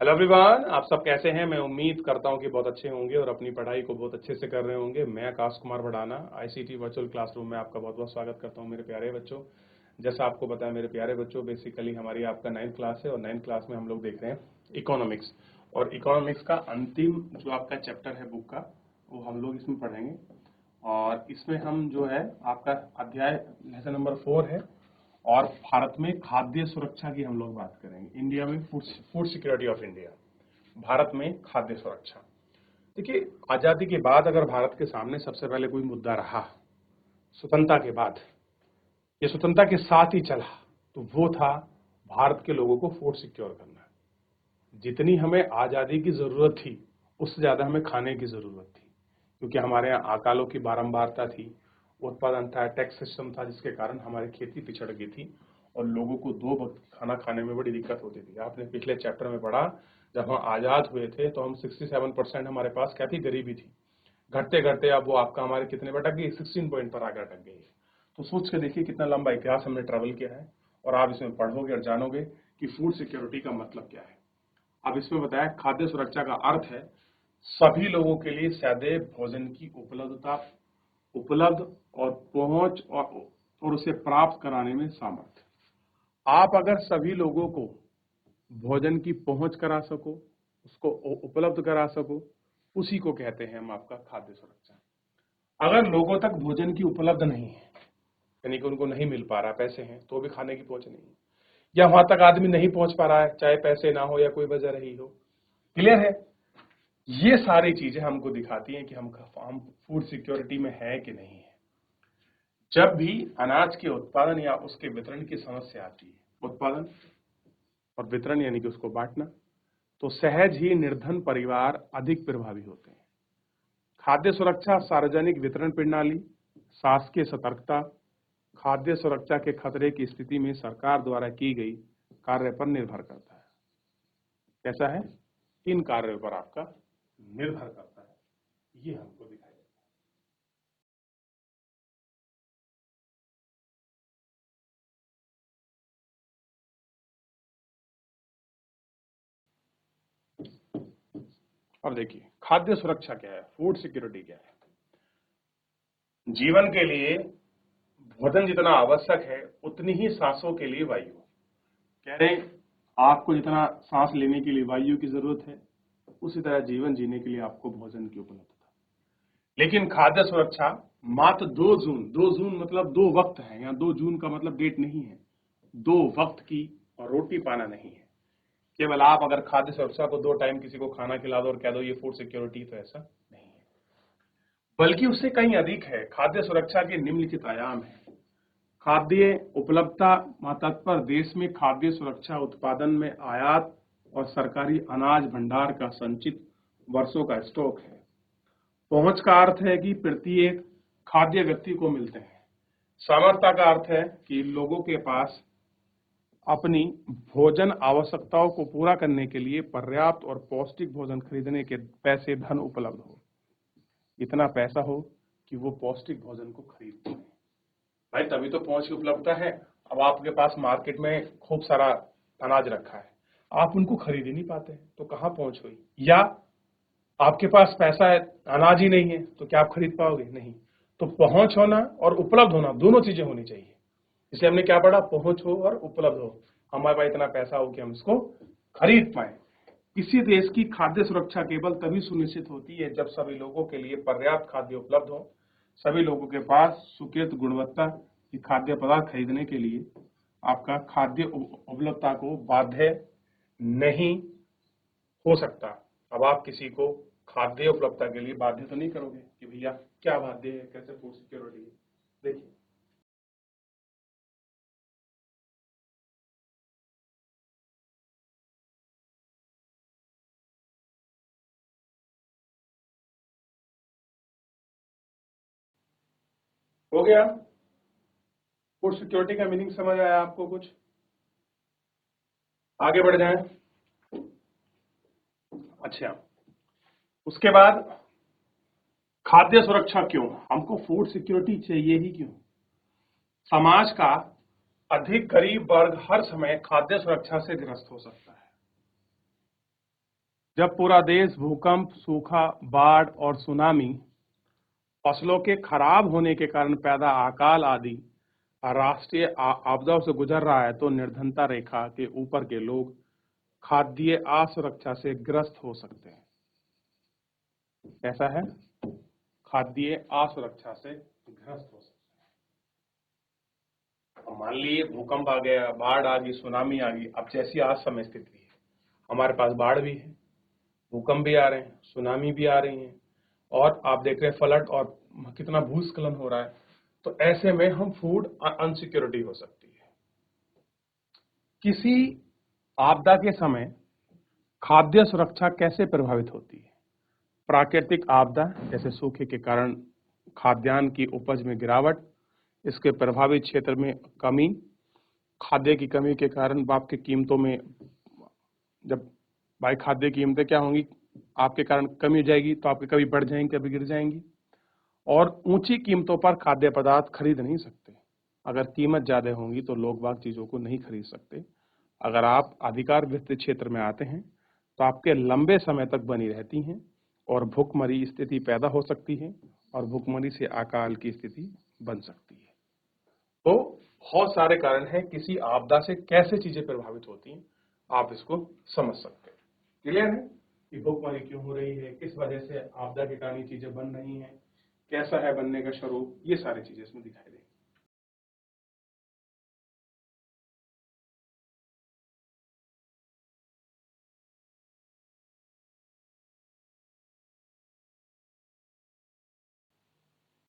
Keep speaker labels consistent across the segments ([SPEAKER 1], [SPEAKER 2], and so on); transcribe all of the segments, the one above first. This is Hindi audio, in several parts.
[SPEAKER 1] हेलो एवरीवन, आप सब कैसे हैं। मैं उम्मीद करता हूं कि बहुत अच्छे होंगे और अपनी पढ़ाई को बहुत अच्छे से कर रहे होंगे। मैं Akash Kumar Bhadana ICT virtual classroom में आपका बहुत बहुत स्वागत करता हूं मेरे प्यारे बच्चों। जैसा आपको बताया मेरे प्यारे बच्चों, बेसिकली हमारी आपका 9th क्लास है और 9th क्लास में हम लोग देख रहे हैं इकोनॉमिक्स। और इकोनॉमिक्स का अंतिम जो आपका चैप्टर है बुक का, वो हम लोग इसमें पढ़ेंगे। और इसमें हम जो है आपका अध्याय लेसन नंबर 4 है और भारत में खाद्य सुरक्षा की हम लोग बात करेंगे। इंडिया में food security of India, Bharat में खाद्य सुरक्षा। देखिए, आजादी के बाद अगर भारत के सामने सबसे पहले कोई मुद्दा रहा स्वतंत्रता के बाद, ये स्वतंत्रता के साथ ही चला, तो वो था भारत के लोगों को फूड सिक्योर करना। जितनी हमें आजादी की जरूरत थी उससे ज्यादा हमें खाने की जरूरत थी, क्योंकि हमारे यहाँ अकालों की बारंबारता थी, उत्पादन था, टैक्स सिस्टम था, जिसके कारण हमारी खेती पिछड़ गई थी और लोगों को 2 वक्त खाना खाने में बड़ी दिक्कत होती थी। आपने पिछले चैप्टर में पढ़ा, जब हम आजाद हुए थे तो हम 67% हमारे पास क्या थी, गरीबी थी। घटते घटते अब वो आपका हमारे कितने पर अटक गई, 16 पॉइंट पर आकर अटक गई है। तो सोच के देखिए कितना लंबा इतिहास हमने ट्रेवल किया है और आप इसमें पढ़ोगे और जानोगे कि फूड सिक्योरिटी का मतलब क्या है। अब इसमें बताया खाद्य सुरक्षा का अर्थ है सभी लोगों के लिए सादे भोजन की उपलब्ध और पहुंच और उसे प्राप्त कराने में सामर्थ्य। आप अगर सभी लोगों को भोजन की पहुंच करा सको, उसको उपलब्ध करा सको, उसी को कहते हैं हम आपका खाद्य सुरक्षा। अगर लोगों तक भोजन की उपलब्ध नहीं है, यानी कि उनको नहीं मिल पा रहा, पैसे हैं तो भी खाने की पहुंच नहीं है, या वहां तक आदमी नहीं पहुंच पा रहा है, चाहे पैसे ना हो या कोई वजह रही हो, क्लियर है। ये सारी चीजें हमको दिखाती हैं कि हम फूड सिक्योरिटी में है कि नहीं है। जब भी अनाज के उत्पादन या उसके वितरण की समस्या आती है, उत्पादन और वितरण यानी कि उसको बांटना, तो सहज ही निर्धन परिवार अधिक प्रभावी होते हैं। खाद्य सुरक्षा, सार्वजनिक वितरण प्रणाली, शासकीय सतर्कता, खाद्य सुरक्षा के खतरे की स्थिति में सरकार द्वारा की गई कार्य पर निर्भर करता है। कैसा है, इन कार्यों पर आपका निर्भर करता है, ये हमको दिखाई देता है। अब देखिए खाद्य सुरक्षा क्या है, फूड सिक्योरिटी क्या है। जीवन के लिए भोजन जितना आवश्यक है उतनी ही सांसों के लिए वायु। कह रहे हैं आपको जितना सांस लेने के लिए वायु की जरूरत है, उसी तरह जीवन जीने के लिए आपको भोजन की उपलब्धता। लेकिन खाद्य सुरक्षा मात्र 2 जून मतलब 2 वक्त है, यहाँ 2 जून का मतलब डेट नहीं है, 2 वक्त की और रोटी पाना नहीं है। केवल आप अगर खाद्य सुरक्षा को 2 टाइम किसी को खाना खिला दो और कह दो ये फूड सिक्योरिटी, तो ऐसा नहीं है, बल्कि उससे कहीं अधिक है। खाद्य सुरक्षा के निम्नलिखित आयाम है। खाद्य उपलब्धता, तात्पर्य देश में खाद्य सुरक्षा उत्पादन में आयात और सरकारी अनाज भंडार का संचित वर्षों का स्टॉक है। पहुंच का अर्थ है कि प्रत्येक खाद्य व्यक्ति को मिलते हैं। सामर्थ्य का अर्थ है कि लोगों के पास अपनी भोजन आवश्यकताओं को पूरा करने के लिए पर्याप्त और पौष्टिक भोजन खरीदने के पैसे, धन उपलब्ध हो, इतना पैसा हो कि वो पौष्टिक भोजन को खरीद पाए। भाई तभी तो पहुंच की उपलब्धता है। अब आपके पास मार्केट में खूब सारा अनाज रखा है, आप उनको खरीद ही नहीं पाते, तो कहां पहुंच हुई। या आपके पास पैसा है, अनाज ही नहीं है, तो क्या आप खरीद पाओगे, नहीं। तो पहुंच होना और उपलब्ध होना, दोनों चीजें होनी चाहिए। इसलिए हमने क्या पढ़ा, पहुंच हो और उपलब्ध हो, हमारे पास इतना पैसा हो कि हम इसको खरीद पाए। किसी देश की खाद्य सुरक्षा केवल तभी सुनिश्चित होती है जब सभी लोगों के लिए पर्याप्त खाद्य उपलब्ध हो। सभी लोगों के पास स्वीकृत गुणवत्ता की खाद्य पदार्थ खरीदने के लिए आपका खाद्य उपलब्धता को बाध्य नहीं हो सकता। अब आप किसी को खाद्य उपलब्धता के लिए बाध्य तो नहीं करोगे कि भैया क्या बाध्य है, कैसे फूड सिक्योरिटी है। देखिए हो गया, फूड सिक्योरिटी का मीनिंग समझ आया आपको कुछ। आगे बढ़ जाएं। अच्छा, उसके बाद खाद्य सुरक्षा क्यों, हमको फूड सिक्योरिटी चाहिए ही क्यों। समाज का अधिक गरीब वर्ग हर समय खाद्य सुरक्षा से ग्रस्त हो सकता है। जब पूरा देश भूकंप, सूखा, बाढ़ और सुनामी, फसलों के खराब होने के कारण पैदा अकाल आदि राष्ट्रीय आपदाओं से गुजर रहा है, तो निर्धनता रेखा के ऊपर के लोग खाद्य असुरक्षा से ग्रस्त हो सकते हैं। कैसा है? खाद्य असुरक्षा से ग्रस्त हो सकते हैं। अब मान लीजिए भूकंप आ गया, बाढ़ आ गई, सुनामी आ गई। अब जैसी आज समय स्थिति है, हमारे पास बाढ़ भी है, भूकंप भी आ रहे हैं, सुनामी भी आ रही है, और आप देख रहे हैं फ्लड और कितना भूस्खलन हो रहा है। तो ऐसे में हम फूड अनसिक्योरिटी हो सकती है। किसी आपदा के समय खाद्य सुरक्षा कैसे प्रभावित होती है? प्राकृतिक आपदा जैसे सूखे के कारण खाद्यान्न की उपज में गिरावट, इसके प्रभावित क्षेत्र में कमी, खाद्य की कमी के कारण आपकी कीमतों में, जब भाई खाद्य की कीमतें क्या होंगी, आपके कारण कमी हो जाएगी, तो आपके कभी बढ़ जाएंगी कभी गिर जाएंगी, और ऊंची कीमतों पर खाद्य पदार्थ खरीद नहीं सकते। अगर कीमत ज्यादा होंगी तो लोग बाग चीजों को नहीं खरीद सकते। अगर आप अधिकार विस्तृत क्षेत्र में आते हैं तो आपके लंबे समय तक बनी रहती हैं और भूखमरी स्थिति पैदा हो सकती है, और भूखमरी से अकाल की स्थिति बन सकती है। तो बहुत सारे कारण हैं किसी आपदा से कैसे चीजें प्रभावित होती हैं, आप इसको समझ सकते हैं। क्लियर है कि भूखमरी क्यों हो रही है, किस वजह से आपदा के कारण ये चीजें बन रही हैं, कैसा है बनने का स्वरूप, ये सारी चीजें इसमें दिखाई देंगी।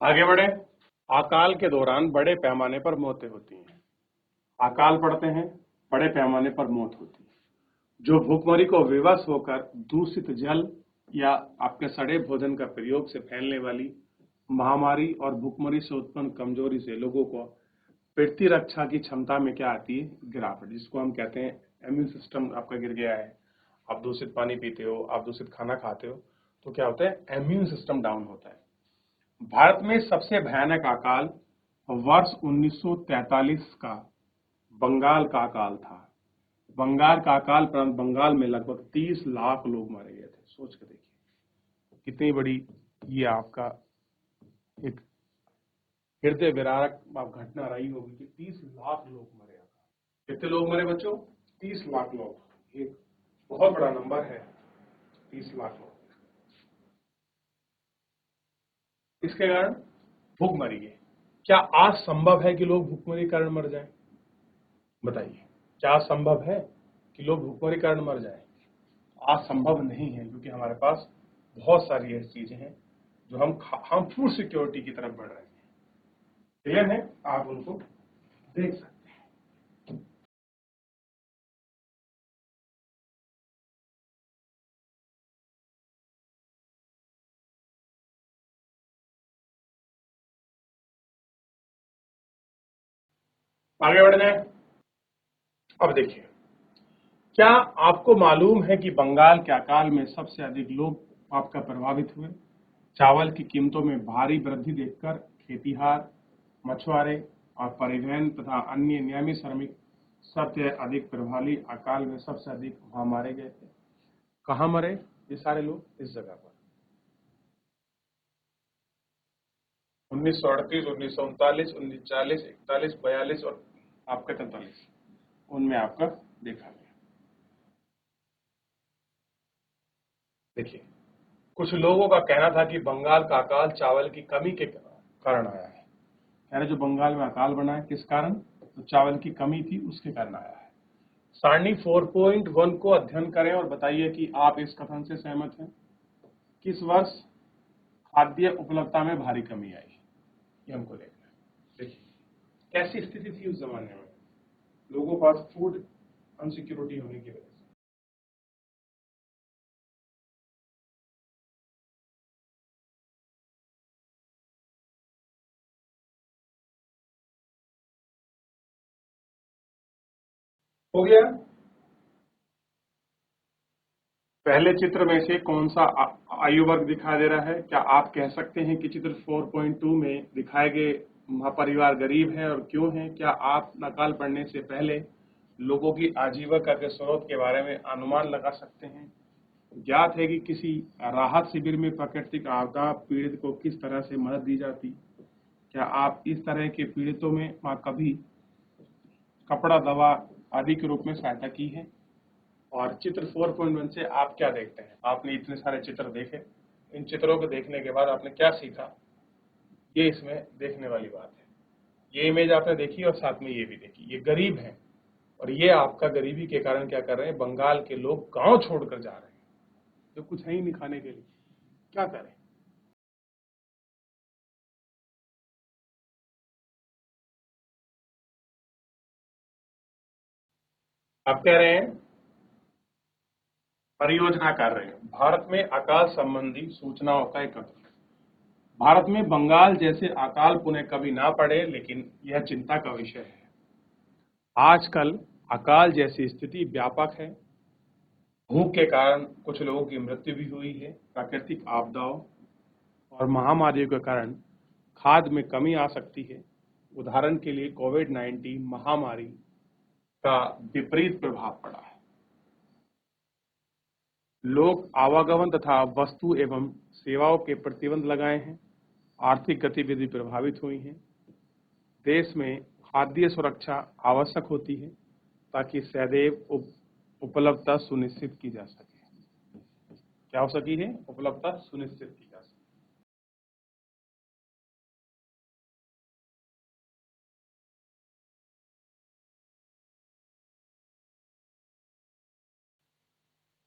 [SPEAKER 1] आगे बढ़े। अकाल के दौरान बड़े पैमाने पर मौतें होती हैं। अकाल पड़ते हैं, बड़े पैमाने पर मौत होती है, जो भूखमरी को विवश होकर दूषित जल या आपके सड़े भोजन का प्रयोग से फैलने वाली महामारी और भूखमरी से उत्पन्न कमजोरी से लोगों को प्रतिरक्षा की क्षमता में क्या आती है? गिरावट, जिसको हम कहते हैं इम्यून सिस्टम आपका गिर गया है। आप दूषित पानी पीते हो, आप दूषित खाना खाते हो, तो क्या होता है? इम्यून सिस्टम डाउन होता है। भारत में सबसे भयानक अकाल वर्ष 1943 का बंगाल का अकाल था। बंगाल का अकाल पर बंगाल में लगभग 30 लाख लोग मारे गए थे। सोच के देखिए कितनी बड़ी ये आपका एक हृदय विदारक घटना रही होगी कि 30 लाख लोग मरे। कितने लोग मरे बच्चों? 30 लाख लोग। एक बहुत बड़ा नंबर है, 30 लाख लोग। इसके कारण भूखमरी है। क्या आज संभव है कि लोग भूखमरी के कारण मर जाएं? बताइए, क्या संभव है कि लोग भूखमरी के कारण मर जाएं? आज संभव नहीं है, क्योंकि हमारे पास बहुत सारी ऐसी चीजें हैं जो हम फूड सिक्योरिटी की तरफ बढ़ रहे हैं। क्लियर है? आप उनको देख सकते हैं। आगे बढ़ जाए। अब देखिए, क्या आपको मालूम है कि बंगाल के अकाल में सबसे अधिक लोग आपका प्रभावित हुए? चावल की कीमतों में भारी वृद्धि देखकर खेतीहार, मछुआरे और परिवहन तथा अन्य नियमित श्रमिक सबसे अधिक प्रभावी अकाल में सबसे अधिक वहां मारे गए थे। कहाँ मरे ये सारे लोग? इस जगह पर 1938, 1939, 1940, 41, 42 और आपका 43, उनमें आपका देखा गया। देखिए, कुछ लोगों का कहना था कि बंगाल का अकाल चावल की कमी के कारण आया है। कह रहे जो बंगाल में अकाल बना है किस कारण? तो चावल की कमी थी, उसके कारण आया है। सारणी 4.1 को अध्ययन करें और बताइए कि आप इस कथन से सहमत हैं। किस वर्ष खाद्य उपलब्धता में भारी कमी आई? ये हमको देखना है। देखिए कैसी स्थिति थी उस जमाने में, लोगों के पास फूड अनसिक्योरिटी होने की वजह से। हो गया। पहले चित्र में से कौन सा आयु वर्ग दिखाई दे रहा है? क्या आप कह सकते हैं कि चित्र 4.2 में दिखाए गए महापरिवार गरीब हैं और क्यों हैं? क्या आप नकाल पढ़ने से पहले लोगों की आजीविका के स्रोत के बारे में अनुमान लगा सकते हैं? ज्ञात है कि किसी राहत शिविर में प्राकृतिक आपदा पीड़ित को किस तरह से मदद दी जाती? क्या आप इस तरह के पीड़ितों में कभी कपड़ा, दवा आदि के रूप में सहायता की है? और चित्र 4.1 से आप क्या देखते हैं? आपने इतने सारे चित्र देखे, इन चित्रों को देखने के बाद आपने क्या सीखा? ये इसमें देखने वाली बात है। ये इमेज आपने देखी और साथ में ये भी देखी। ये गरीब हैं और ये आपका गरीबी के कारण क्या कर रहे हैं? बंगाल के लोग गांव छोड़कर जा रहे हैं, तो कुछ है ही नहीं खाने के लिए, क्या करें? आप कह रहे हैं परियोजना कर रहे हैं भारत में अकाल संबंधी सूचनाओं का एकत्र। भारत में बंगाल जैसे अकाल पुनः कभी ना पड़े, लेकिन यह चिंता का विषय है। आजकल अकाल जैसी स्थिति व्यापक है। भूख के कारण कुछ लोगों की मृत्यु भी हुई है। प्राकृतिक आपदाओं और महामारियों के कारण खाद्य में कमी आ सकती है। उदाहरण के लिए कोविड-19 महामारी का विपरीत प्रभाव पड़ा है। लोग आवागमन तथा वस्तु एवं सेवाओं के प्रतिबंध लगाए हैं। आर्थिक गतिविधि प्रभावित हुई हैं। देश में खाद्य सुरक्षा आवश्यक होती है ताकि सदैव उपलब्धता सुनिश्चित की जा सके। क्या हो सकी है? उपलब्धता सुनिश्चित की जा सके।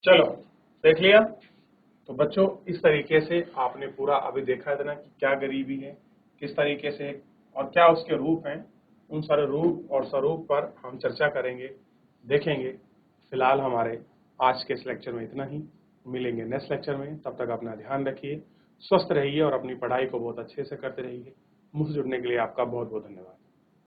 [SPEAKER 1] चलो, देख लिया। तो बच्चों, इस तरीके से आपने पूरा अभी देखा है ना कि क्या गरीबी है, किस तरीके से और क्या उसके रूप हैं। उन सारे रूप और स्वरूप पर हम चर्चा करेंगे, देखेंगे। फिलहाल हमारे आज के इस लेक्चर में इतना ही। मिलेंगे नेक्स्ट लेक्चर में। तब तक अपना ध्यान रखिए, स्वस्थ रहिए और अपनी पढ़ाई को बहुत अच्छे से करते रहिए। मुझसे जुड़ने के लिए आपका बहुत बहुत धन्यवाद।